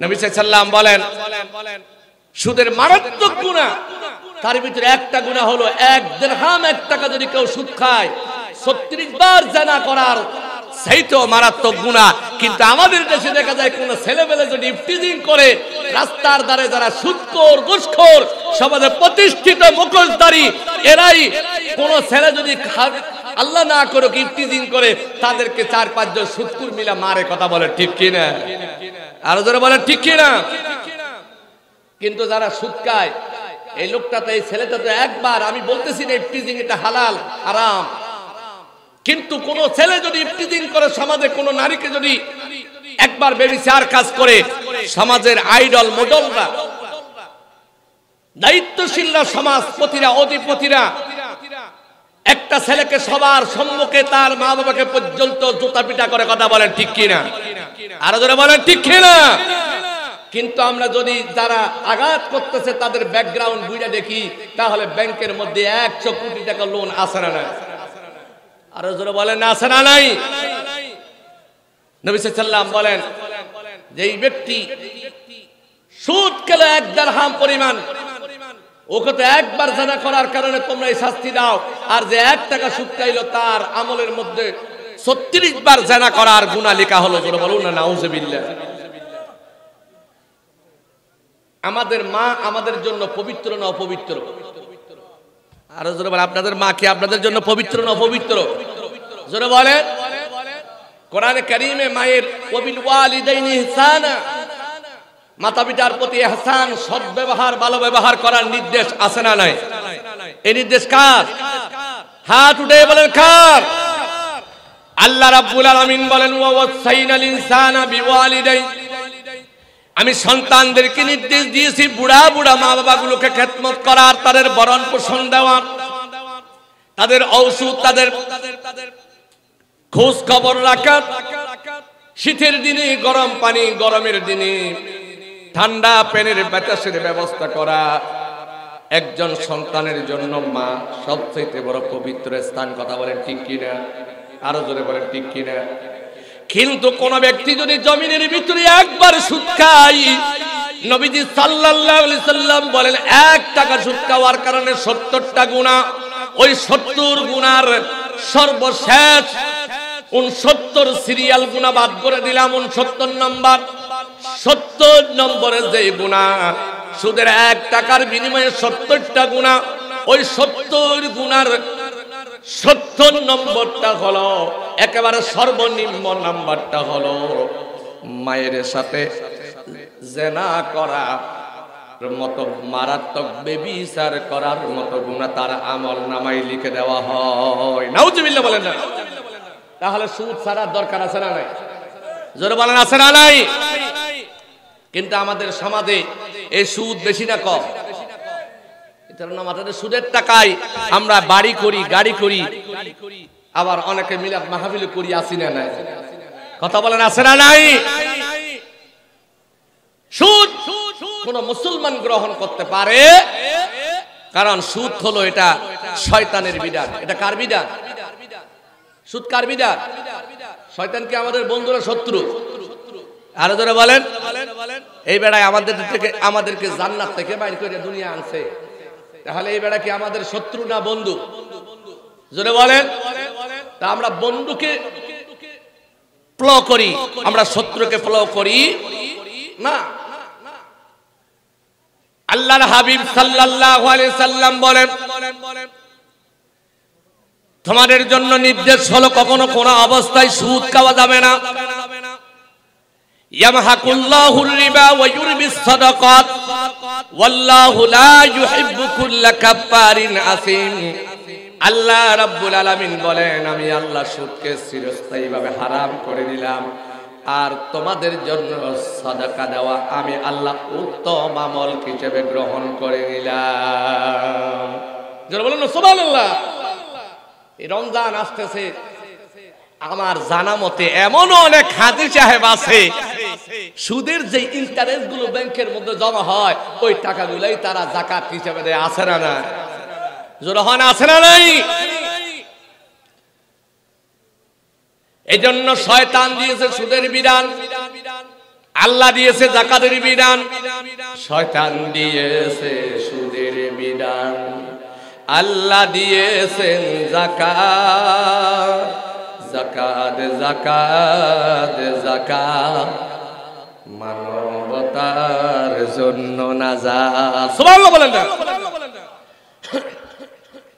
নবী সাল্লাল্লাহু আলাইহি বলেন সুদের মারাত্মক গুনাহ, তার ভিতরে একটা গুনাহ হলো 1 দিরহাম 1 টাকা যদি কেউ সুদ খায় 36 বার জিনা করার সেইটাও মারাত্মক গুনাহ। কিন্তু আমাদের দেশে দেখা যায় কোন ছেলেবেলে যদি ইফতিজিং করে রাস্তার ধারে যারা সুদখোর ঘুষখোর সমাজে প্রতিষ্ঠিত মুখোশধারী এরাই কোন ছেলে যদি আল্লাহ না করুক ইফতিজিং করে তাদেরকে 4-5 জন সুদখোর মিলা মারে। কথা বলে ঠিক কি না? আরো জোরে বলে ঠিক কি না? কিন্তু যারা সুদ খায় এই লোকটা তো এই ছেলেটা তো একবার, আমি বলতেছি না ইফতিজিং এটা হালাল হারাম, কিন্তু কোন ছেলে যদি ইফতিজিং করে সমাজে কোন নারীকে যদি একবার বেবিচার কাজ করে সমাজের আইডল মডেলরা দায়িত্বশীলরা সমাজপতিরা অধিপতিরা একটা ছেলেকে সবার সম্মুখে তার মা বাবাকে পর্যন্ত জুতা পিটা করে। কথা বলেন ঠিক কি না? আরো জোরে বলেন ঠিক কি না? কিন্তু আমরা যদি যারা আঘাত করতেছে তাদের ব্যাকগ্রাউন্ড বুঝে দেখি তাহলে ব্যাংকের মধ্যে 100 কোটি টাকা লোন আছে না নাই? আরো জোরে বলেন আছে না নাই? নবী সাল্লাল্লাহু আলাইহি ওয়াসাল্লাম বলেন যে এই ব্যক্তি সুদ খেলে 1 দিরহাম পরিমাণ, ওকে তো একবার জিনা করার কারণে তোমরা এই শাস্তি দাও, আর যে 1 টাকা সুদ খাইলো তার আমলের মধ্যে 36 বার জিনা করার গুনাহ লেখা হলো। জোরে বলুন না নাউজুবিল্লাহ। আমাদের মা আমাদের জন্য পবিত্র না অপবিত্র? আরো জোরে বলেন আপনাদের মা কি আপনাদের জন্য পবিত্র না অপবিত্র? জোরে বলেন। কোরআনে কারীমে মায়ের ওয়াবিল ওয়ালিদাইনি ইহসানা, মাতা পিতার প্রতি ইহসান সৎ ব্যবহার ভালো ব্যবহার করার নির্দেশ আছে না নাই? এই নির্দেশ কার? হাত উঠে বলেন কার? আল্লাহ রাব্বুল আলামিন বলেন ওয়া ওয়াসাইনাল ইনসানা বিওয়ালিদাই, আমি সন্তানদেরকে নির্দেশ দিয়েছি বুড়া বুড়া মা বাবাগুলোকে খেদমত করার, তাদের ভরণ পোষণ দেওয়ার, তাদের ঔষধ তাদের খোঁজ খবর রাখা, শীতের দিনে গরম পানি, গরমের দিনে ঠান্ডা পানির বাতাসের ব্যবস্থা করা। একজন সন্তানের জন্য মা সবচেয়ে বড় পবিত্র স্থান। কথা বলেন ঠিক কিনা? আরো জোরে বলেন ঠিক কিনা? কিন্তু কোন ব্যক্তি যদি জমিনের ভিতরে একবার সুদ খায়, নবীজি সাল্লাল্লাহু আলাইহি সাল্লাম বলেন 1 টাকা সুদ খাওয়ার কারণে 70টা গুনাহ। ওই 70 গুনার সর্বশেষ 69 সিরিয়াল গুনাহ বাদ করে দিলাম। 69 নম্বর 70 নম্বরে যে গুনাহ সুদের 1 টাকার বিনিময়ে 70টা গুনাহ, ওই 70 গুনার 70 নম্বরটা হলো একেবারে সর্বনিম্ন নাম্বারটা হলো মায়ের সাথে জিনা করার মতো মারাত্মক বেবিচার করার মতো গুনাহ তার আমল নামায় লিখে দেওয়া হয়। নাউজুবিল্লাহ বলেন না? তাহলে সুদ ছাড়ার দরকার আছে না নাই? জোরে বলেন আছে না নাই? কিন্তু আমাদের সমাজে এই সুদ বেশি না কম? এটার নাম আমাদের সুদের টাকায় আমরা বাড়ি করি, গাড়ি করি, আবার অনেকে মিলাদ মাহফিল করি, আসি না নাই? কথা বলেন আছে না নাই? সুদ কোন মুসলমান গ্রহণ করতে পারে? কারণ সুদ হলো এটা শয়তানের বিধান। এটা কার বিধান? সুদ কার বিধান? শয়তান কি আমাদের বন্ধুরা শত্রু? আরো জোরে বলেন। এই বেড়ায় আমাদেরকে জান্নাত থেকে বাইর করে দুনিয়া আনছে, তাহলে এই বেড়া কি আমাদের শত্রু না বন্ধু? জোরে বলেন। তা আমরা বন্ধুকে ফলো করি, আমরা শত্রুকে ফলো করি না। আল্লাহর হাবিব সাল্লাল্লাহু আলাইহি সাল্লাম বলেন তোমাদের জন্য নির্দেশ হলো কখনো কোন অবস্থায় সুদ খাওয়া যাবে না। ইয়ামহাকুল্লাহুর রিবা ওয়া ইউরবিস সাদাকাত ওয়াল্লাহু লা ইউহিব্বু কুল্লা কাফফারিন আসিম। আল্লাহ রাব্বুল আলামিন বলেন আমি আল্লাহ সুদকে চিরস্থায়ীভাবে হারাম করে দিলাম, আর তোমাদের জন্য সাদাকা দেওয়া আমি আল্লাহ উত্তম আমল হিসেবে গ্রহণ করে নিলাম। যারা বলেন সুবহানাল্লাহ। এই রমজান আসতেছে, আমার জানা মতে এমন অনেক হাজি সাহেব আছে সুদের যে ইন্টারেস্ট গুলো ব্যাংকের মধ্যে জমা হয় ওই টাকাগুলাই তারা যাকাত হিসেবে দেয়। আছে না না? জোরে হয় না? আছে না নাই? এই জন্য শয়তান দিয়েছে সুদের বিধান। আল্লাহ দিয়েছে যাকাতের বিধান, শয়তান দিয়েছে সুদের বিধান। আল্লাহ দিয়েছেন যাকাত, যাকাত যাকাত যাকাত, মানবতার জন্য নাজাত। সুবহানাল্লাহ বলেন না।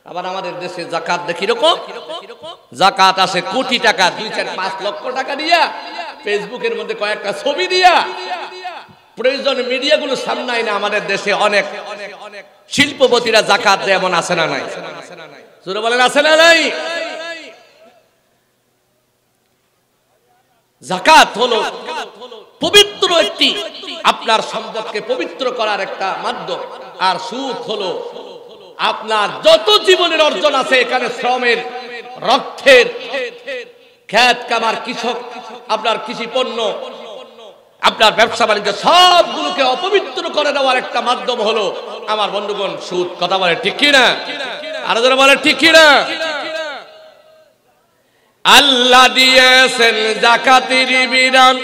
আবার আমাদের দেশে যাকাত দেখি রকম, যাকাত আসে কোটি টাকা, 2-4-5 লক্ষ টাকা দিয়া, ফেসবুকের মধ্যে কয়েকটা ছবি দিয়া, প্রয়োজন মিডিয়াগুলো সামনায় না। আমাদের দেশে অনেক শিল্পপতিরা যাকাত দেয়, এমন আছে না নাই? জোরে বলেন আছে না নাই? যাকাত হলো পবিত্র একটি, আপনার সম্পদকে পবিত্র করার একটা মাধ্যম। আর সুদ হলো আপনার যত জীবনের অর্জন আছে, এখানে শ্রমের, রক্তের, ক্ষেত কামার, কৃষক, আপনার কৃষি পণ্য, আপনার ব্যবসা বাণিজ্য সবগুলোকে অপবিত্র করে দেওয়ার একটা মাধ্যম হলো আমার বন্ধুগণ সুদ। কথা বলে ঠিক কিনা? আরো যারা বলে ঠিক কিনা? আল্লাহ দিয়েছেন যাকাতের বিধান,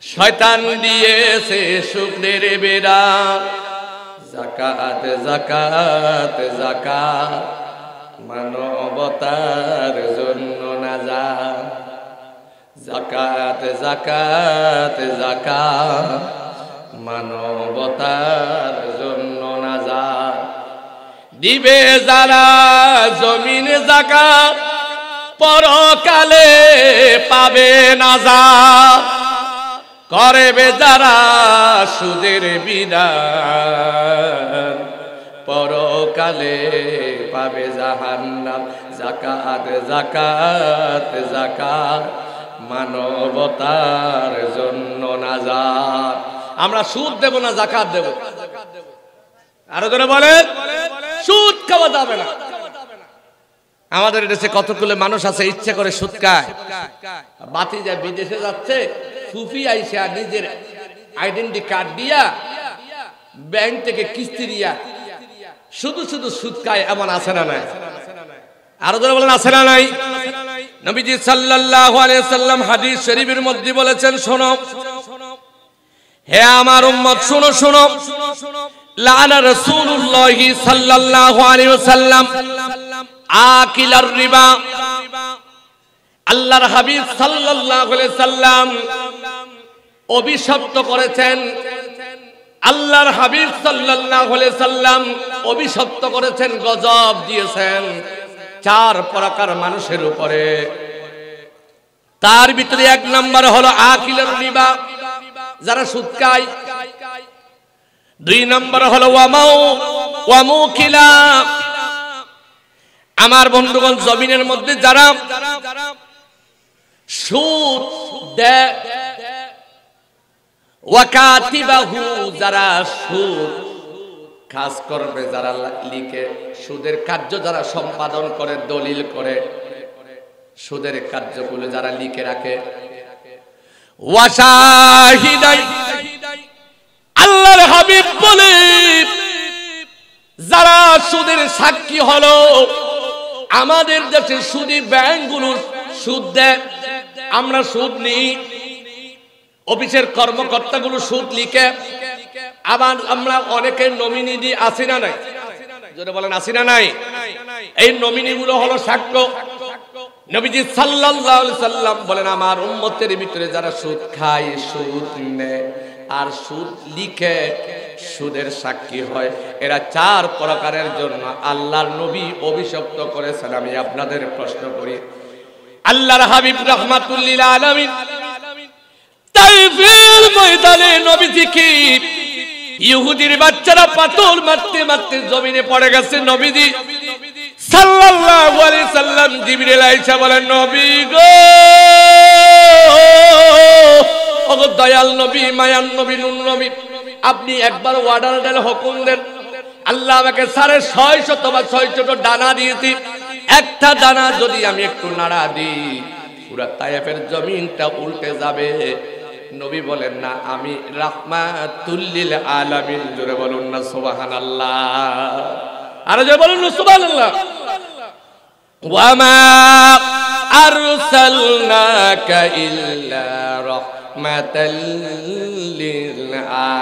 শয়তান দিয়েছে সুদের বিধান। যাকাত যাকাত যাকাত, মানবতার জন্য নাজাত। যাকাত যাকাত যাকাত, মানবতার জন্য নাজাত। দিবে যারা জমিন যাকাত, পরকালে পাবে নাজাত। করবে যারা সুদের বিধান, পরকালে পাবে জাহান্নাম। যাকাত যাকাত যাকাত, মানবতার জন্য নাজাত। আমরা সুদ দেব না, যাকাত দেব। আরো করে বলেন, সুদ খাওয়া যাবে না। আমাদের দেশে কতগুলো মানুষ আছে ইচ্ছে করে সুদ খায়। বাতি যায় বিদেশে যাচ্ছে, সুফি আইসা নিজের আইডেন্টি কার্ড দিয়া, ব্যাংক থেকে কিস্তি দিয়া শুধু শুধু সুদ খায়, এমন আছে না নাই? আরো যারা বলেন আছে না নাই? নবীজি সাল্লাল্লাহু আলাইহি সাল্লাম হাদিস শরীফের মধ্যে বলেছেন, শোনো হে আমার উম্মত, শোনো শোনো, লানা রাসূলুল্লাহ সাল্লাল্লাহু আলাইহি ওয়াসাল্লাম আকিলার রিবা। আল্লাহর হাবিব সাল্লাল্লাহু আলাইহি সাল্লাম অভিশপ্ত করেছেন, আল্লাহর হাবিব সাল্লাল্লাহু আলাইহি সাল্লাম অভিশপ্ত করেছেন, গজব দিয়েছেন 4 প্রকার মানুষের উপরে। তার ভিতরে 1 নাম্বার হলো আকিলার রিবা, যারা সুদ খায়। 2 নাম্বার হলো ওয়ামুকিলা, আমার বন্ধুগণ জমিনের মধ্যে যারা সুদ দেয়। ওয়াকাতিবাহু, যারা সুদ কাজ করবে, যারা লিখে, সুদের কার্য যারা সম্পাদন করে, দলিল করে, সুদের কার্যগুলো যারা লিখে রাখে। ওয়াশাহিদাই, আল্লাহর হাবিব বলে যারা সুদের সাক্ষী হলো। আমাদের দেশে সুদী ব্যাংকগুলো সুদ দেয়, আমরা সুদ নিই। অফিসের কর্মকর্তাগুলো সুদ লিখে, আবার আমরা অনেকে নমিনি দিই, আসি না নাই? যদি বলেন আসি না নাই? এই নমিনি গুলো হলো সাক্ষ্য। নবীজি সাল্লাল্লাহু আলাইহি সাল্লাম বলেন, আমার উম্মতের ভিতরে যারা সুদ খায়, সুদ নেয় আর সুদ লিখে, সুদের সাক্ষী হয়, এরা 4 প্রকারের জন্য আল্লাহর নবী অভিশপ্ত করেছেন। আমি আপনাদের প্রশ্ন করি, আল্লাহর হাবিব রাহমাতুল লিল আলামিন তাইফের ময়দানে নবীজি কি ইহুদির বাচ্চারা পাথর মারতে মারতে জমিনে পড়ে গেছে। নবীজি সাল্লাল্লাহু আলাইহি সাল্লাম জিবরিল আইসা বলেন, নবী গো, ওগো দয়াল নবী, মায়ান নবী, নূর নবী, আপনি একবার অর্ডার দেন, হুকুম দেন। আল্লাহ আমাকে 650 বা 600 দানা দিয়েছি, একটা দানা যদি আমি একটু নাড়া দিই, পুরা তায়েফের জমিনটা উল্টে যাবে। নবী বলেন, না, আমি রাহমাতুল লিল আলামিন। জোরে বলুন না সুবহানাল্লাহ। আর জোরে বলুন না সুবহানাল্লাহ। ওয়া মা আরসালনাকা ইল্লা রাহমাতাল লিল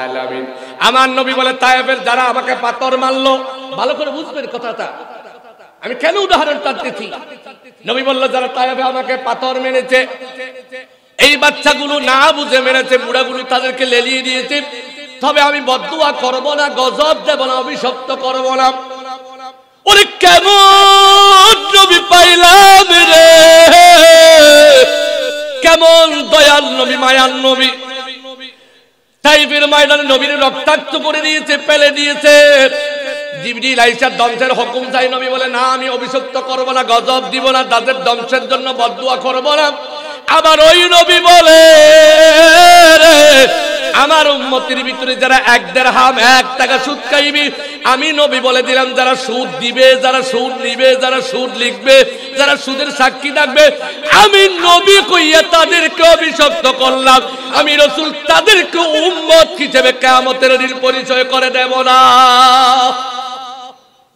আলামিন। আমার নবী বলে তায়েফের যারা আমাকে পাথর মারলো, ভালো করে বুঝবেন কথাটা, আমি কেন উদাহরণ টানতেছি। নবী বলল যারা তায়েফে আমাকে পাথর মেরেছে, এই বাচ্চাগুলো না বুঝে মেরেছে, বুড়াগুলো তাদেরকে লেলিয়ে দিয়েছে, তবে আমি বদদুয়া করব না, গজব দেব না, অভিশপ্ত করব না। ওরে কেমন নবী পাইলাম রে, কেমন দয়াল নবী, মায়ার নবী। তাইফের ময়দানে নবীর রক্তাক্ত করে দিয়েছে, ফেলে দিয়েছে। জিবরিল আইসা ধ্বংসের হুকুম চাই, নবী বলে না আমি অভিশপ্ত করব না, গজব দিব না, তাদের ধ্বংসের জন্য বদদুয়া করব না। আবার ওই নবী বলে আমার উম্মতের ভিতরে যারা 1 দিরহাম 1 টাকা সুদ খাইবে, আমি নবী বলে দিলাম যারা সুদ দিবে, যারা সুদ নিবে, যারা সুদ লিখবে, যারা সুদের সাক্ষী থাকবে, আমি নবী কইয়া তাদেরকে অভিশপ্ত করলাম। আমি রাসূল তাদেরকে উম্মত হিসেবে কিয়ামতের দিন পরিচয় করে দেব না।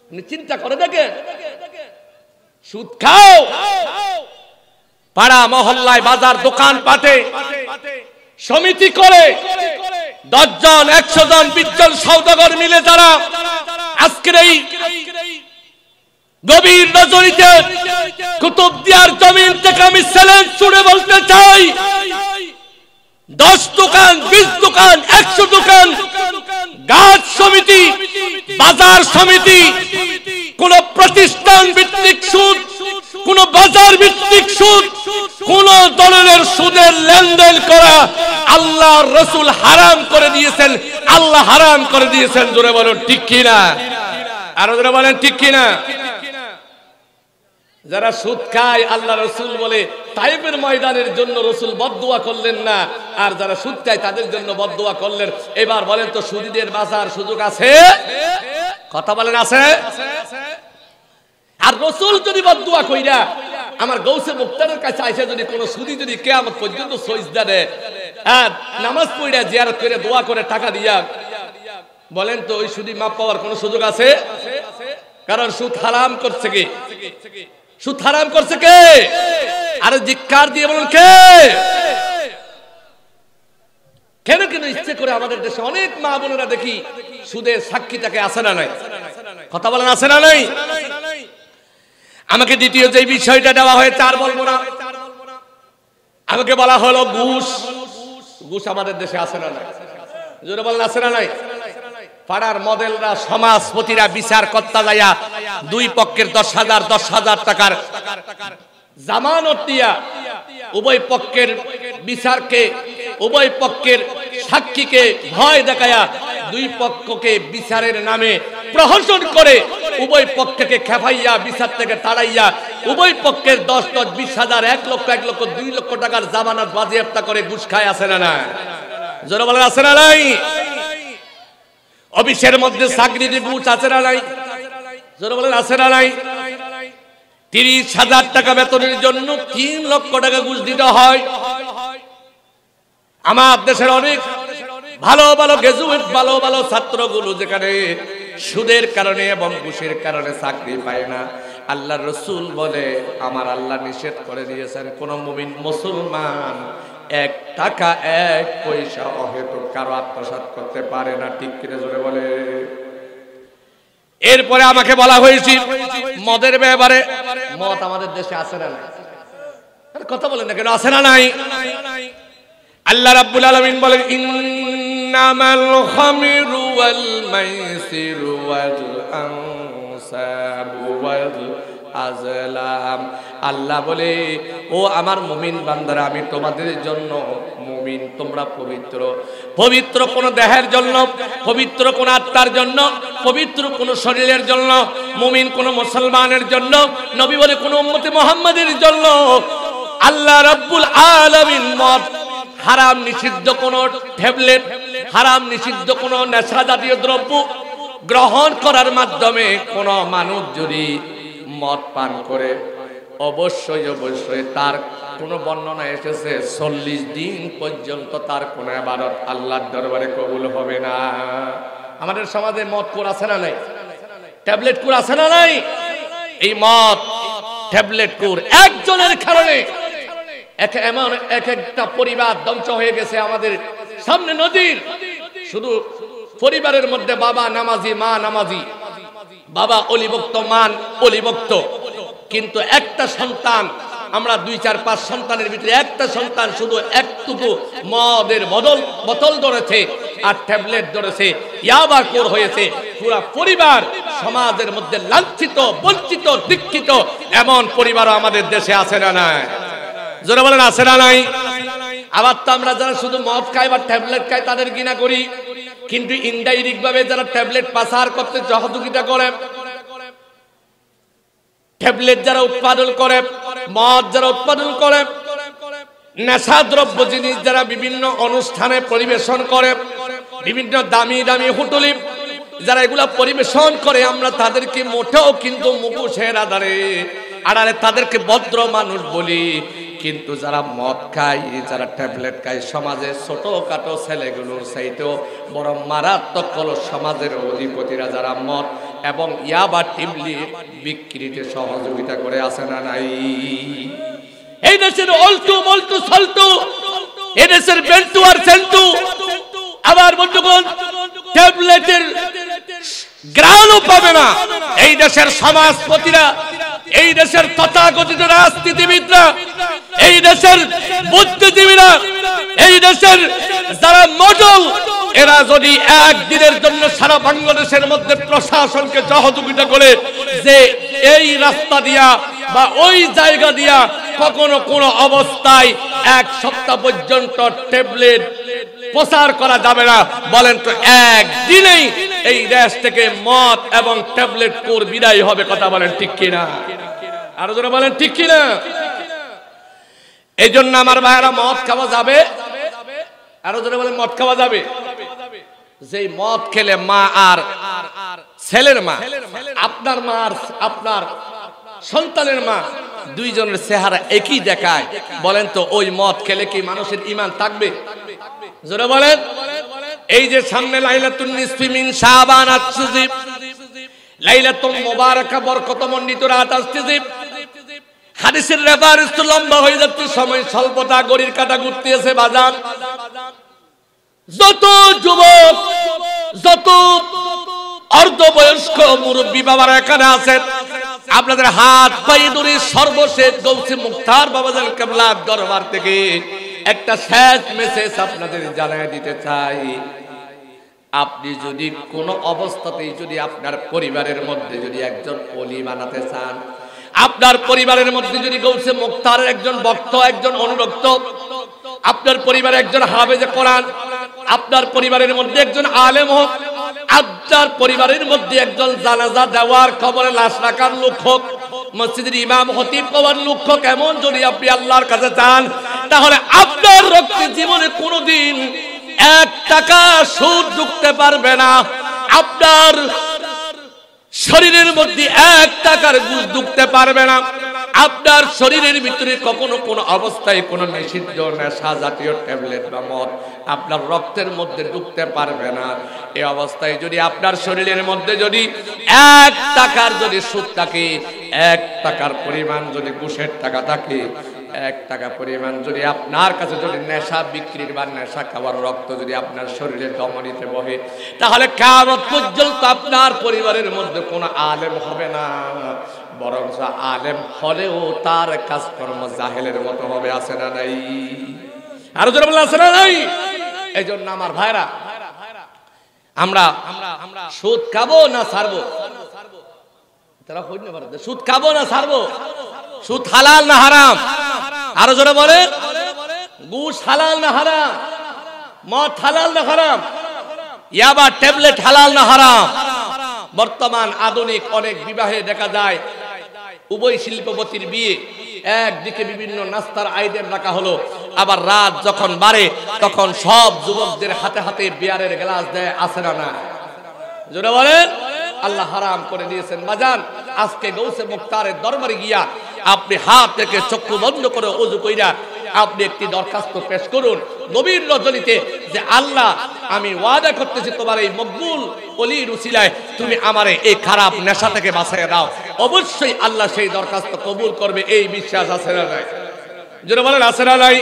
আপনি চিন্তা করে দেখেন, সুদ খাও, পাড়া মহল্লায় বাজার দোকান পাটে সমিতি করে 10 জন 100 জন 20 জন সওদাগর মিলে যারা আজকের এই গভীর নজরিতে কুতুবদিয়ার জমিন থেকে আমি চ্যালেঞ্জ ছুড়ে বলতে চাই, 10 দোকান 20 দোকান 100 দোকান গাছ সমিতি, বাজার সমিতি, কোন প্রতিষ্ঠান ভিত্তিক সুদ, কোন বাজার ভিত্তিক সুদ, কোন ধরনের সুদের লেনদেন করা আল্লাহর রাসূল হারাম করে দিয়েছেন, আল্লাহ হারাম করে দিয়েছেন। জোরে বলেন ঠিক কি না, আরো জোরে বলেন ঠিক কি না। যারা সুদ খায় আল্লাহ রাসূল বলে তায়েফের ময়দানের জন্য রাসূল বদদুয়া করলেন না, আর যারা সুদ খায় তাদের জন্য বদদুয়া করলেন। এবার বলেন তো সুদীদের বাজার সুযোগ আছে? কথা বলেন আছে? আর রাসূল যদি বদদুয়া কইরা আমার গৌসে মুক্তারের কাছে আইসা যদি কোন সুদী যদি কিয়ামত পর্যন্ত সিজদা দেয় আর নামাজ পড়া জিয়ারত করে দোয়া করে টাকা দিয়া, বলেন তো ওই সুদী মাপ পাওয়ার কোন সুযোগ আছে? কারণ সুদ হারাম করছে কে? সুদ হারাম করছে কে? আরে জিক্কার দিয়ে বলেন কে? কেন কেন ইচ্ছে করে আমাদের দেশে অনেক মা বোনেরা দেখি সুদের সাক্ষী তাকে আছে না নাই? কথা বলেন আছে না নাই? আমাকে দ্বিতীয় যে বিষয়টা দেওয়া হয়েছে আর বলবো না, আমাকে বলা হলো ঘুষ। ঘুষ আমাদের দেশে আছে না নাই? জোরে বলেন আছে না নাই? পাড়ার মডেলরা সমাজপতিরা বিচার কর্তা যাইয়া 2 পক্ষের 10,000 টাকার জামানত দিয়া উভয় পক্ষের বিচারকে, উভয় পক্ষের সাক্ষীকে ভয় দেখায়া 2 পক্ষকে বিচারের নামে প্রহসন করে উভয় পক্ষকে খেপাইয়া বিচার থেকে তাড়াইয়া উভয় পক্ষের 10-10, 20,000, 1 লক্ষ 2 লক্ষ টাকার জামানত বাজেয়াপ্ত করে ঘুষ খায় আছে না নাই? জোরে বলেন আছে না নাই? অফিসের মধ্যে চাকরিতে ঘুষ আছে না নাই? জোরে বলেন আছে না নাই? 30,000 টাকা বেতনের জন্য 3 লক্ষ টাকা ঘুষ দিতে হয়। আমার দেশের অনেক ভালো ভালো গ্রাজুয়েট, ভালো ভালো ছাত্রগুলো যেখানে সুদের কারণে এবং ঘুষের কারণে চাকরি পায় না, আল্লাহর রাসূল বলে আমার আল্লাহ নিষেধ করে দিয়েছেন কোন মুমিন মুসলমান 1 টাকা 1 পয়সা অহেতুক কারো আত্মসাৎ করতে পারে না। ঠিক কিনা জোরে বলে। এরপরে আমাকে বলা হয়েছে মদের ব্যাপারে। মদ আমাদের দেশে আছে না নাই? কথা বলেন না কেন, আছে না নাই? আল্লাহ রাব্বুল আলামিন বলেন ইন্নামাল খামরু ওয়াল মাইসিরু ওয়াল আনসাবু ওয়াল আজলাম। আল্লাহ বলে ও আমার মুমিন বান্দারা, আমি তোমাদের জন্য মুমিন, তোমরা পবিত্র। পবিত্র কোন দেহের জন্য, পবিত্র কোন আত্মার জন্য, পবিত্র কোন শরীরের জন্য, মুমিন কোন মুসলমানের জন্য, নবী বলে কোন উম্মতে মুহাম্মাদের জন্য। আল্লাহ রাব্বুল আলামিন মদ হারাম নিষিদ্ধ কোন ট্যাবলেট, হারাম নিষিদ্ধ কোন নেশা জাতীয় দ্রব্য গ্রহণ করার মাধ্যমে কোন মানুষ যদি মদ পান করে অবশ্যই অবশ্যই তার কোন বর্ণনা এসেছে 40 দিন পর্যন্ত তার কোন ইবাদত আল্লাহর দরবারে কবুল হবে না। আমাদের সমাজে মদ কোর আছে না নাই? ট্যাবলেট কোর আছে না নাই? এই মদ ট্যাবলেট কোর একজনের কারণে এমন এক একটা পরিবার ধ্বংস হয়ে গেছে আমাদের সামনে নদীর। শুধু পরিবারের মধ্যে বাবা নামাজি, মা নামাজি, বাবা অলিভক্ত, মা অলিভক্ত, কিন্তু একটা সন্তান, আমরা 2, 4, 5 সন্তানের ভিতরে একটা সন্তান শুধু একটুকু মদের বোতল ধরেছে আর ট্যাবলেট ধরেছে, ইয়াবাখোর হয়েছে। পুরা পরিবার সমাজের মধ্যে লাঞ্ছিত, বঞ্চিত, দীক্ষিত এমন পরিবারও আমাদের দেশে আছে না নাই? জোরে বলেন আছে না নাই? আবার তো আমরা যারা শুধু মদ খাই বা ট্যাবলেট খাই তাদের ঘৃণা করি, কিন্তু ইনডাইরেক্ট ভাবে যারা ট্যাবলেট পাচার করতে সহযোগিতা করে, ট্যাবলেট যারা উৎপাদন করে, মদ যারা উৎপাদন করে, নেশাদ্রব্য জিনিস যারা বিভিন্ন অনুষ্ঠানে পরিবেশন করে, বিভিন্ন দামি দামি হোটেলে যারা এগুলা পরিবেশন করে, আমরা তাদেরকে মোটেও কিন্তু মুখোশের আড়ালে তাদেরকে ভদ্র মানুষ বলি। কিন্তু যারা মদ খায়, যারা ট্যাবলেট খায়, সমাজের ছোটখাটো ছেলেগুলোর চাইতেও বড় মারাত্মক হলো সমাজের অধিপতিরা যারা মদ এবং ইয়াবা টিমলি বিক্রিতে সহযোগিতা করে আছে না নাই? এই দেশের অল্টু মল্টু সল্টু, এই দেশের বেল্টু আর সেন্টু, আবার বন্ধুগণ ট্যাবলেটের গ্রানও পাবে না এই দেশের সমাজপতিরা, এই দেশের তথাকথিত রাজনীতিবিদরা, এই দেশের বুদ্ধিজীবীরা, এই দেশের যারা মডেল, এরা যদি একদিনের জন্য সারা বাংলাদেশের মধ্যে প্রশাসনকে সহযোগিতা করে যে এই রাস্তা দিয়া বা ওই জায়গা দিয়া কখনো কোনো অবস্থায় 1 সপ্তাহ পর্যন্ত ট্যাবলেট প্রচার করা যাবে না, বলেন তো একদিনেই এই দেশ থেকে মদ এবং ট্যাবলেট কোর বিদায় হবে। কথা বলেন ঠিক কিনা? আরো জোরে বলেন ঠিক কিনা? এই জন্য আমার ভাইরা মদ খাওয়া যাবে, আরো জোরে বলেন মদ খাওয়া যাবে। যেই মদ খেলে মা আর ছেলের মা, আপনার মা আর আপনার সন্তানের মা, দুইজনের চেহারা একই দেখায়, বলেন তো ওই মদ খেলে কি মানুষের ঈমান থাকবে? জোরে বলেন। এই যে সামনে লাইলাতুন নিসফি মিন শাবান আসছে, লাইলাতুল মুবারাকা বরকতমণ্ডিত রাত আসছে, হাদিসের রেফারেন্স তো লম্বা হয়ে যাচ্ছে, সময় স্বল্পতা, ঘড়ির কাঁটা ঘুরতেছে বাজার। যত যুবক, যত অর্ধবয়স্ক মুরব্বী বাবারা এখানে আছেন, আপনাদের হাত পায়ে ধরে সর্বশেষ গৌসে মুখতার বাবাজান কেবলার দরবার থেকে একটা শেষ মেসেজ আপনাদের জানিয়ে দিতে চাই। আপনি যদি কোনো অবস্থাতেই যদি আপনার পরিবারের মধ্যে যদি একজন ওলি বানাতে চান, আপনার পরিবারের মধ্যে যদি গৌসে মুখতারের একজন ভক্ত, একজন অনুরক্ত, আপনার পরিবারে একজন হাফেজে কোরআন, আপনার পরিবারের মধ্যে একজন আলেম হোক, আপনার পরিবারের মধ্যে একজন জানাজা দেওয়ার, কবরে লাশ রাখার লোক হোক, মসজিদের ইমাম খতিব হওয়ার লোক হোক, এমন যদি আপনি আল্লাহর কাছে চান, তাহলে আপনার রক্তে জীবনে কোনোদিন 1 টাকা সুদ ঢুকতে পারবে না। আপনার শরীরের মধ্যে 1 টাকার ঘুষ ঢুকতে পারবে না। আপনার শরীরের ভিতরে কখনো কোনো অবস্থায় কোনো নিষিদ্ধ নেশা জাতীয় ট্যাবলেট বা মদ আপনার রক্তের মধ্যে ঢুকতে পারবে না। এই অবস্থায় যদি আপনার শরীরের মধ্যে যদি 1 টাকার যদি সুদ থাকে, 1 টাকার পরিমাণ যদি ঘুষের টাকা থাকে, 1 টাকা পরিমাণ যদি আপনার কাছে যদি নেশা বিক্রির বা নেশা খাওয়ার রক্ত যদি আপনার শরীরে ধমনীতে বহে, তাহলে কিয়ামত পর্যন্ত আপনার পরিবারের মধ্যে কোনো আলেম হবে না, বরং আলেম হলেও তার কাজকর্ম জাহেলের মতো হবে। আছে না নাই? আরো জোরে বলেন আছে না নাই? এই জন্য আমার ভাইরা, আমরা সুদ খাবো না ছাড়বো? তারা হইতে পারে সুদ খাবো না ছাড়বো? সুদ হালাল না হারাম? আরো জোরে বলেন। ঘুষ হালাল না হারাম? মদ হালাল না হারাম? ইয়াবা ট্যাবলেট হালাল না হারাম? বর্তমান আধুনিক অনেক বিবাহে দেখা যায় উভয় শিল্পপতির বিয়ে, একদিকে বিভিন্ন নাস্তার আইটেম রাখা হলো, আবার রাত যখন বাড়ে তখন সব যুবকদের হাতে হাতে বিয়ারের গ্লাস দেয়। আছে না না? জোরে বলেন। আল্লাহ হারাম করে দিয়েছেন। বাজান, আজকে গৌসে মুখতারের দরবারে গিয়া আপনি হাত থেকে চক্ষু বন্ধ করে ওযু কইরা আপনি একটি দরখাস্ত পেশ করুন নবীর রজনীতে, যে আল্লাহ, আমি ওয়াদা করতেছি তোমার এই মকবুল ওলির উসিলায় তুমি আমারে এই খারাপ নেশা থেকে বাঁচাইয়া দাও। অবশ্যই আল্লাহ সেই দরখাস্ত কবুল করবে, এই বিশ্বাস আছে না নাই? যারা বলেন আছে না নাই?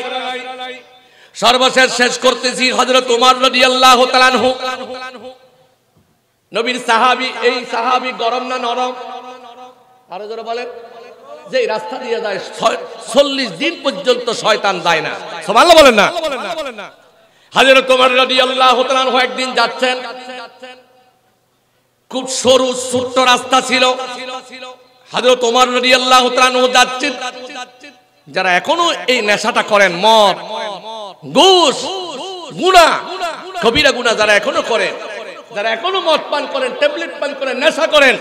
সর্বশেষ শেষ করতেছি হযরত ওমর রাদিয়াল্লাহু তাআলা আনহু, নবীর সাহাবী। এই সাহাবী গরম না নরম? আরো যারা বলেন যে রাস্তা দিয়ে যায় 40 দিন পর্যন্ত শয়তান যায় না। সুবহানাল্লাহ বলেন না? হযরত ওমর রাদিয়াল্লাহু তাআলা আনহু একদিন যাচ্ছেন, খুব সরু ছোট্ট রাস্তা ছিল। হযরত ওমর রাদিয়াল্লাহু তাআলা আনহু যাচ্ছেন, যারা এখনো এই নেশাটা করেন, মদ, ঘুষ, গুনাহ, কবিরা গুনাহ যারা এখনো করেন, যারা এখনো মদ পান করেন, ট্যাবলেট পান করেন, নেশা করেন,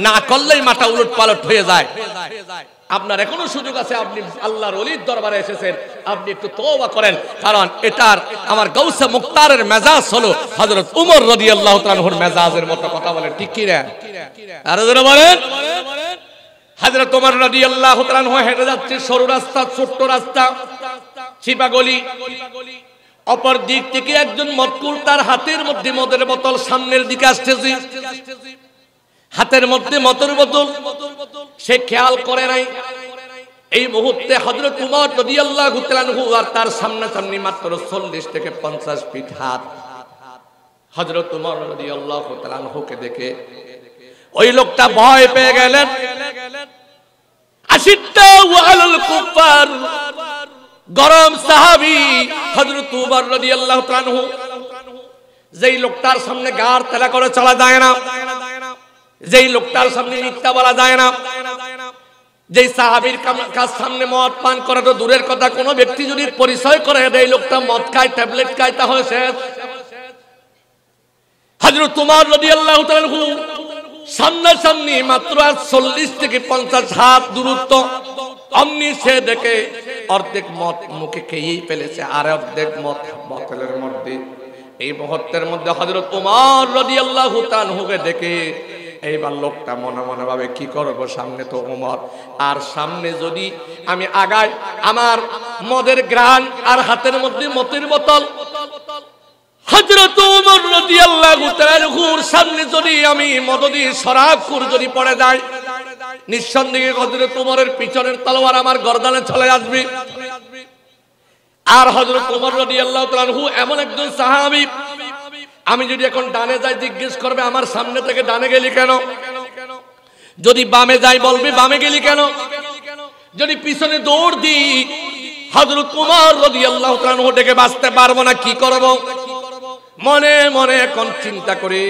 না করলেই মাথা উলট পালট হয়ে যায়, আপনার এখনো সুযোগ আছে। আপনি আল্লাহর ওলির দরবারে এসেছেন, আপনি একটু তওবা করেন, কারণ এটার আমার গাউসে মুক্তারের মেজাজ হলো হযরত ওমর রাদিয়াল্লাহু তাআলা আনহুর মেজাজের মতো। কথা বলেন ঠিক কি না? আর যারা বলেন হযরত ওমর রাদিয়াল্লাহু তাআলা আনহু হেঁটে যাচ্ছে, সরু রাস্তা, ছোট্ট রাস্তা, চিপা গলি। অপর দিক থেকে একজন মদকুর, তার হাতের মধ্যে মদের বোতল, সামনের দিকে আসতেছে, হাতের মধ্যে মদের বোতল, সে খেয়াল করে নাই। এই মুহূর্তে হযরত ওমর রাদিয়াল্লাহু তাআলা আনহু আর তার সামনাসামনি মাত্র 40 থেকে 50 ফিট হাত। হযরত ওমর রাদিয়াল্লাহু তাআলা আনহুকে দেখে ওই লোকটা ভয় পেয়ে গেলেন। আশিদ্দাউ আলাল কুফার, গরম সাহাবী হযরত ওমর রাদিয়াল্লাহু তাআলা আনহু। যেই লোকটার সামনে গার তেলা করে চলা যায় না, যেই লোকটার সামনে মিথ্যা বলা যায় না, যেই সাহাবীর কাছ সামনে মদ পান করা তো দূরের কথা, কোনো ব্যক্তি যদি পরিচয় করে এই লোকটা মদ খায়, ট্যাবলেট খায়, তাহলে শেষ। হযরত ওমর রাদিয়াল্লাহু তাআলা আনহু সামনাসামনি মাত্র 40 থেকে 50 হাত দূরত্ব, অমনি সে দেখে অর্ধেক মদ মুখে খেয়েই ফেলেছে, আর অর্ধেক মদ বোতলের মধ্যে। এই মুহূর্তের মধ্যে হযরত ওমর রাদিয়াল্লাহু তাআলা আনহুকে দেখে এইবার লোকটা মনে মনে ভাবে কি করব, সামনে তো ওমর, আর সামনে যদি আমি আগাই, আমার মদের গ্রান আর হাতের মধ্যে মদের বোতল, হযরত ওমর রাদিয়াল্লাহু তাআলা আনহুর সামনে যদি আমি মদদি শরাবখোর যদি পড়ে যায়, নিঃসন্দেহে হযরত ওমরের পিছনের তলোয়ার আমার গর্দানে চলে আসবে। আর হযরত ওমর রাদিয়াল্লাহু তাআলা আনহু এমন একজন সাহাবী, আমি যদি এখন ডানে যাই জিজ্ঞেস করবে আমার সামনে থেকে ডানে গেলি কেন, যদি বামে যাই বলবে বামে গেলি কেন, যদি পিছনে দৌড় দিই হযরত ওমর রাদিয়াল্লাহু তাআলা আনহু ডেকে বাঁচতে পারবো না, কি করব? মনে মনে এখন চিন্তা করে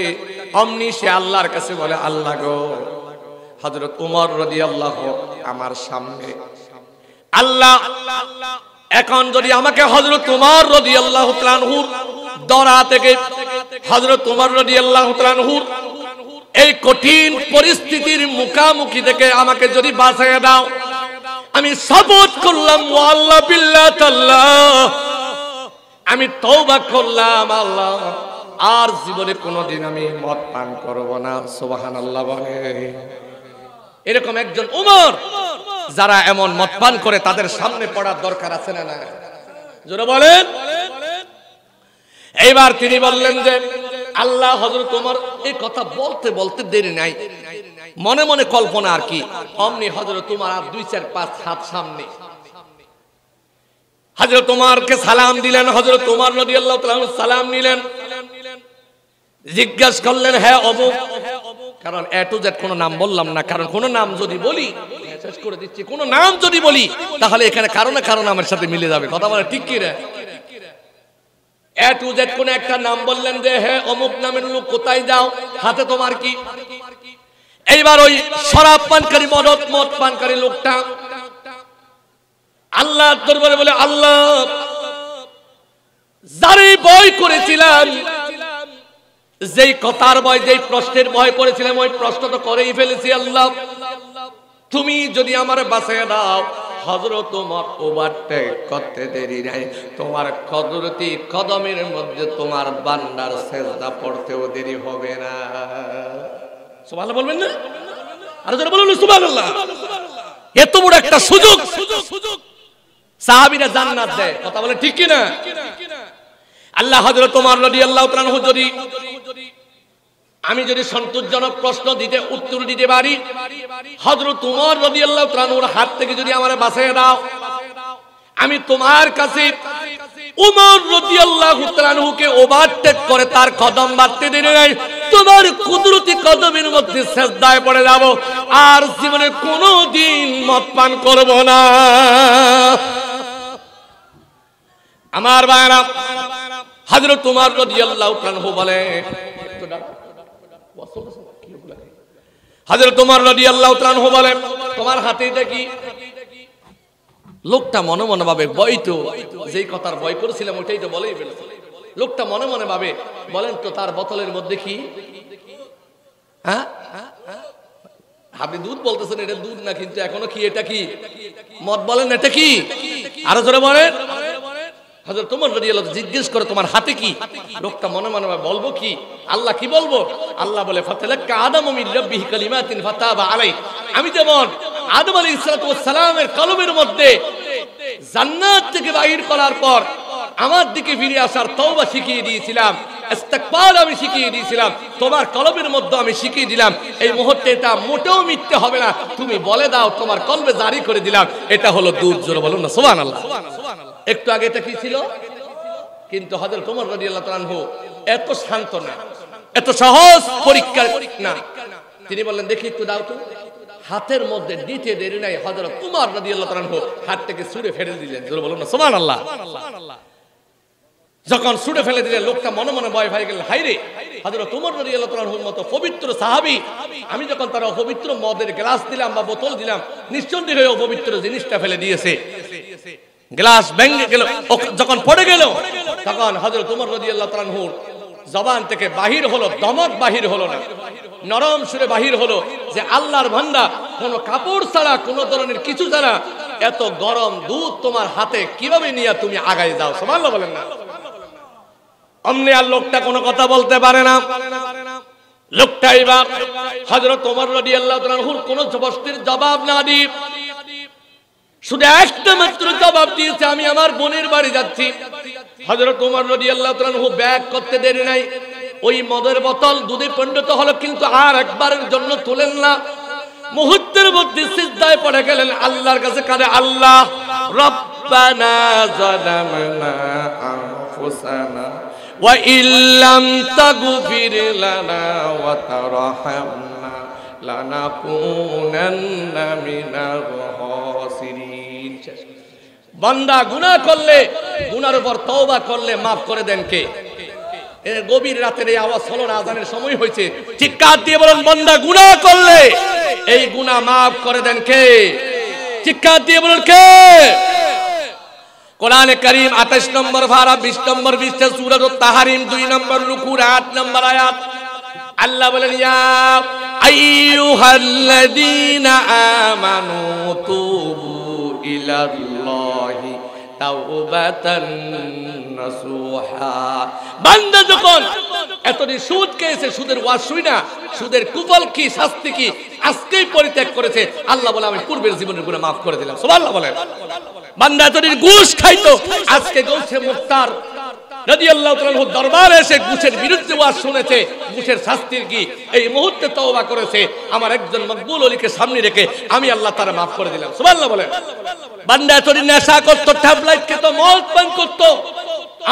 অমনি সে আল্লাহর কাছে বলে, আল্লাহ গো, হযরত ওমর রাদিয়াল্লাহু আমার সামনে, আল্লাহ এখন যদি আমাকে হযরত ওমর রাদিয়াল্লাহু তাআলা আনহুর দরা থেকে, হযরত ওমর রাদিয়াল্লাহু তাআলা আনহুর এই কঠিন পরিস্থিতির মুখোমুখি থেকে আমাকে যদি বাঁচিয়ে দাও, আমি শপথ করলাম আল্লাহ বিল্লাহ তাআল্লাহ, আমি তওবা করলাম আল্লাহ, আর জীবনে কোনোদিন আমি মদ পান করব না। সুবহানাল্লাহ বলে। এরকম একজন ওমর, যারা এমন মদ পান করে তাদের সামনে পড়ার দরকার আছে না না? জোরে বলেন। এইবার তিনি বললেন যে আল্লাহ, হযরত ওমর এই কথা বলতে বলতে দেরি নাই, মনে মনে কল্পনা আর কি, অমনি হযরত ওমর আর 2-4-5 হাত সামনে হযরত ওমরকে সালাম দিলেন। হযরত ওমর রাদিয়াল্লাহু তাআলা সালাম নিলেন, জিজ্ঞাসা করলেন হ্যাঁ অমুক, কারণ এ টু জেড কোনো নাম বললাম না, কারণ কোনো নাম যদি বলি, শেষ করে দিচ্ছি, কোনো নাম যদি বলি তাহলে এখানে কারণে কারণ আমার সাথে মিলে যাবে। কথা বলে ঠিক কি রে? এ টু জেড কোন একটা নাম বললেন যে হ্যাঁ অমুক নামের লোক, কোথায় যাও, হাতে তোমার কি? এইবার ওই শরাব পানকারী, মদ পানকারী লোকটা আল্লাহ দরবারে বলে, আল্লাহ যারে ভয় করেছিলাম, যেই কথার ভয়, যেই প্রশ্নের ভয় করেছিলাম, ওই প্রশ্ন তো করেই ফেলেছি। আল্লাহ তুমি যদি আমার বাঁচিয়ে দাও, হযরত ওমর ওভারটেক করতে দেরি নাই, তোমার কুদরতি কদমের মধ্যে তোমার বান্দার সিজদা পড়তেও দেরি হবে না। সুবহানাল্লাহ বলবেন না? আর যারা বলেন সুবহানাল্লাহ। এত বড় একটা সুযোগ সাহাবীরা জান্নাত দেয়। কথা বলে ঠিক কি না? আল্লাহ হযরত ওমর রাদিয়াল্লাহু তাআলা আনহু যদি, আমি যদি সন্তোষজনক প্রশ্ন দিতে উত্তর দিতে পারি, হযরত ওমর রাদিয়াল্লাহু তাআলা আনহুর হাত থেকে যদি আমারে বাঁচিয়ে দাও, আমি তোমার কাছে উমর রাদিয়াল্লাহু তাআলা আনহুকে ওভারটেক করে তার কদম বাড়তে দেরি নাই, তোমার কুদরতি কদমের মধ্যে সিজদায় পড়ে যাব, আর জীবনে কোনোদিন মদ পান করব না। আমার ভাইরা, হযরত উমর রাদিয়াল্লাহু তাআলা আনহু বলে, হযরত উমর রাদিয়াল্লাহু তাআলা আনহু বলে, তোমার হাতে এটা কি? লোকটা মনে মনে ভাবে, ভয় তো যেই কথার ভয় করেছিলাম ওইটাই তো বলেই ফেলেছে। লোকটা মনে মনে ভাবে, বলেন তো তার বোতলের মধ্যে কি? হ্যাঁ, আপনি দুধ বলতেছেন, এটা দুধ না, কিন্তু এখনো কি এটা কি মদ? বলেন এটা কি? আরো জোরে বলেন। হযরত ওমর রাদিয়াল্লাহু তাআলা জিজ্ঞেস করে, তোমার হাতে কি? লোকটা মনে মনে বলবো কি? আল্লাহ কি বলবো? আল্লাহ বলে, ফাতালাক্কা আদামু মির রাব্বিহি কালিমাতিন ফাতাবা আলাইহি। আমি যেমন আদম আলাইহিস সালাতু ওয়াস সালামের কলবের মধ্যে জান্নাত থেকে বাহির করার পর আমার দিকে ফিরে আসার তওবা শিখিয়ে দিয়েছিলাম, ইস্তিগফার আমি শিখিয়ে দিয়েছিলাম, তোমার কলবের মধ্যে আমি শিখিয়ে দিলাম, এই মুহূর্তে এটা মোটেও মিথ্যে হবে না, তুমি বলে দাও, তোমার কলবে জারি করে দিলাম, এটা হলো দুধ। জোরে বলুন না সুবহানাল্লাহ। একটু আগে এটা কি ছিল? কিন্তু হযরত ওমর রাদিয়াল্লাহু তাআলা আনহু এত শান্ত না, এত সহজ পরীক্ষা না। তিনি বললেন, দেখি একটু দাও তো। হাতের মধ্যে দিতে দেরি নাই, হযরত ওমর রাদিয়াল্লাহু তাআলা আনহু হাত থেকে ছুঁড়ে ফেলে দিলেন। জোরে বলুন না সুবহানাল্লাহ। যখন ছুঁড়ে ফেলে দিলেন, লোকটা মনে মনে ভয় পেয়ে গেল, হায় রে, হযরত ওমর রাদিয়াল্লাহু তাআলা আনহুর মতো পবিত্র সাহাবী, আমি যখন তার অপবিত্র মদের গ্লাস দিলাম বা বোতল দিলাম, নিশ্চন্দেহে অপবিত্র জিনিসটা ফেলে দিয়েছে। গ্লাস ভেঙে গেল, যখন পড়ে গেল, তখন হযরত ওমর রাদিয়াল্লাহু তাআলা আনহুর জবান থেকে বাহির হলো, দমক বাহির হলো না, নরম সুরে বাহির হলো যে, আল্লাহর বান্দা, কোনো কাপড় ছাড়া, কোনো ধরনের কিছু ছাড়া এত গরম দুধ তোমার হাতে কিভাবে নিয়ে তুমি আগায় যাও? সুবহানাল্লাহ বলেন না। অমনি আর লোকটা কোনো কথা বলতে পারে না। লোকটা এবার হযরত ওমর রাদিয়াল্লাহু তাআলা আনহুর কোনো প্রশ্নের জবাব না দিয়ে শুধু একটা মাত্র জবাব দিয়েছে, আমি আমার বোনের বাড়ি যাচ্ছি। হযরত ওমর রাদিয়াল্লাহু তাআলা আনহু ব্যাগ করতে দেরি নাই, ওই মদের বোতল দুধে পরিণত হলো, কিন্তু আর একবারের জন্য তোলেন না, মুহূর্তের মধ্যে সিজদায় পড়ে গেলেন, আল্লাহর কাছে কাঁদে, আল্লাহ রব্বানা যালামনা আনফুসানা ওয়া ইল্লাম তাগফির লানা ওয়া তারহামনা লানাকুনান্না মিনাল খাসিরিন। বান্দা গুনাহ করলে, গুনার উপর তওবা করলে মাফ করে দেন কে? গভীর রাতের এই আওয়াজ হলো না, আযানের সময় হয়েছে, চিৎকার দিয়ে বলেন, বান্দা গুনাহ করলে এই গুনাহ মাফ করে দেন কে? চিৎকার দিয়ে বলেন কে? কোরআনে কারীম 28 নম্বর পারা 20 নম্বর পৃষ্ঠা সূরা তাহরিম 2 নম্বর রুকুর 8 নম্বর আয়াত, আল্লাহ বলেন, ইয়া আইয়ুহাল্লাযীনা আমানু তুবু ইলাল্লাহি তাওবাতান নাসুহা। বান্দা যখন এতদিন সুদ খেয়েছে, সুদের ওয়াজ শুই না, সুদের কুফল কি, শাস্তি কি, আজকেই পরিত্যাগ করেছে, আল্লাহ বলে, আমি পূর্বের জীবনের গুনাহ মাফ করে দিলাম। সুবহানাল্লাহ বলেন। বান্দা এতদিন ঘুষ খাইতো, আজকে গৌসে মুখতার রাদিয়াল্লাহু তাআলা আনহু দরবারে এসে ঘুষের বিরুদ্ধে ওয়াজ শুনেছে, ঘুষের শাস্তির কি, এই মুহূর্তে তওবা করেছে, আমার একজন মকবুল ওলিকে সামনে রেখে আমি আল্লাহ তাআলা মাফ করে দিলাম। সুবহানাল্লাহ বলেন। বান্দা এতদিন নেশা করতো, ট্যাবলেট খেত, মদ পান করতো,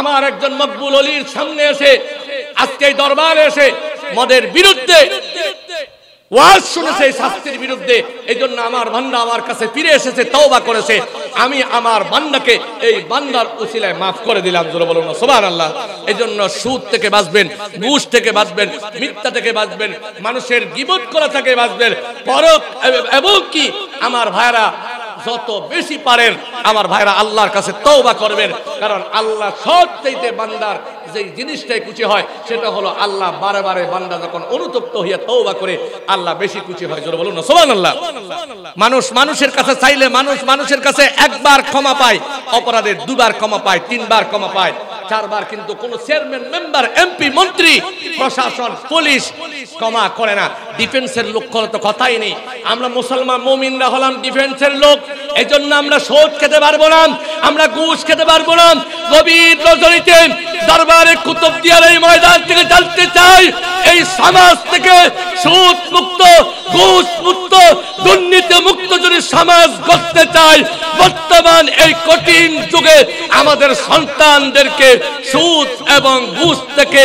আমার একজন মকবুল ওলির সামনে এসে, আজকে এই দরবারে এসে মদের বিরুদ্ধে ওয়াজ শুনেছে, শাস্তির বিরুদ্ধে, এইজন্য আমার বান্দা আমার কাছে ফিরে এসেছে, তওবা করেছে, আমি আমার বান্দাকে এই বান্দার উসিলায় মাফ করে দিলাম। জোরে বলুন না সুবহানাল্লাহ। এইজন্য সুদ থেকে বাঁচবেন, ঘুষ থেকে বাঁচবেন, মিথ্যা থেকে বাঁচবেন, মানুষের গীবত করা থেকে বাঁচবেন, পরক এবং কি আমার ভাইরা যত বেশি পারেন আমার ভাইরা আল্লাহর কাছে তওবা করবেন, কারণ আল্লাহ সবচাইতে বান্দার যে জিনিসটাই খুশি হয় সেটা হলো আল্লাহ বারে বারে বান্দা যখন অনুতপ্ত হইয়া তওবা করে আল্লাহ বেশি খুশি হয়। জোরে বলুন না সুবহানাল্লাহ। মানুষ মানুষের কাছে চাইলে মানুষের কাছে একবার ক্ষমা পায়, অপরাধের দুবার ক্ষমা পায়, তিনবার ক্ষমা পায়, চারবার কিন্তু কোন চেয়ারম্যান, মেম্বার, এমপি, মন্ত্রী, প্রশাসন, পুলিশ ক্ষমা করে না। ডিফেন্সের লোক করে তো কথাই নেই। আমরা মুসলমান মুমিনরা হলাম ডিফেন্সের লোক, এজন্য আমরা সুদ খেতে পারবো না, আমরা ঘুষ খেতে পারবো না। গভীর রজনীতে দরবারে কুতুবদিয়ার এই ময়দান থেকে জানতে চাই, এই সমাজ থেকে সুদ মুক্ত, ঘুষ মুক্ত, দুর্নীতি মুক্ত যদি সমাজ গড়তে চাই, বর্তমান এই কঠিন যুগে আমাদের সন্তানদেরকে সুদ এবং ঘুষ থেকে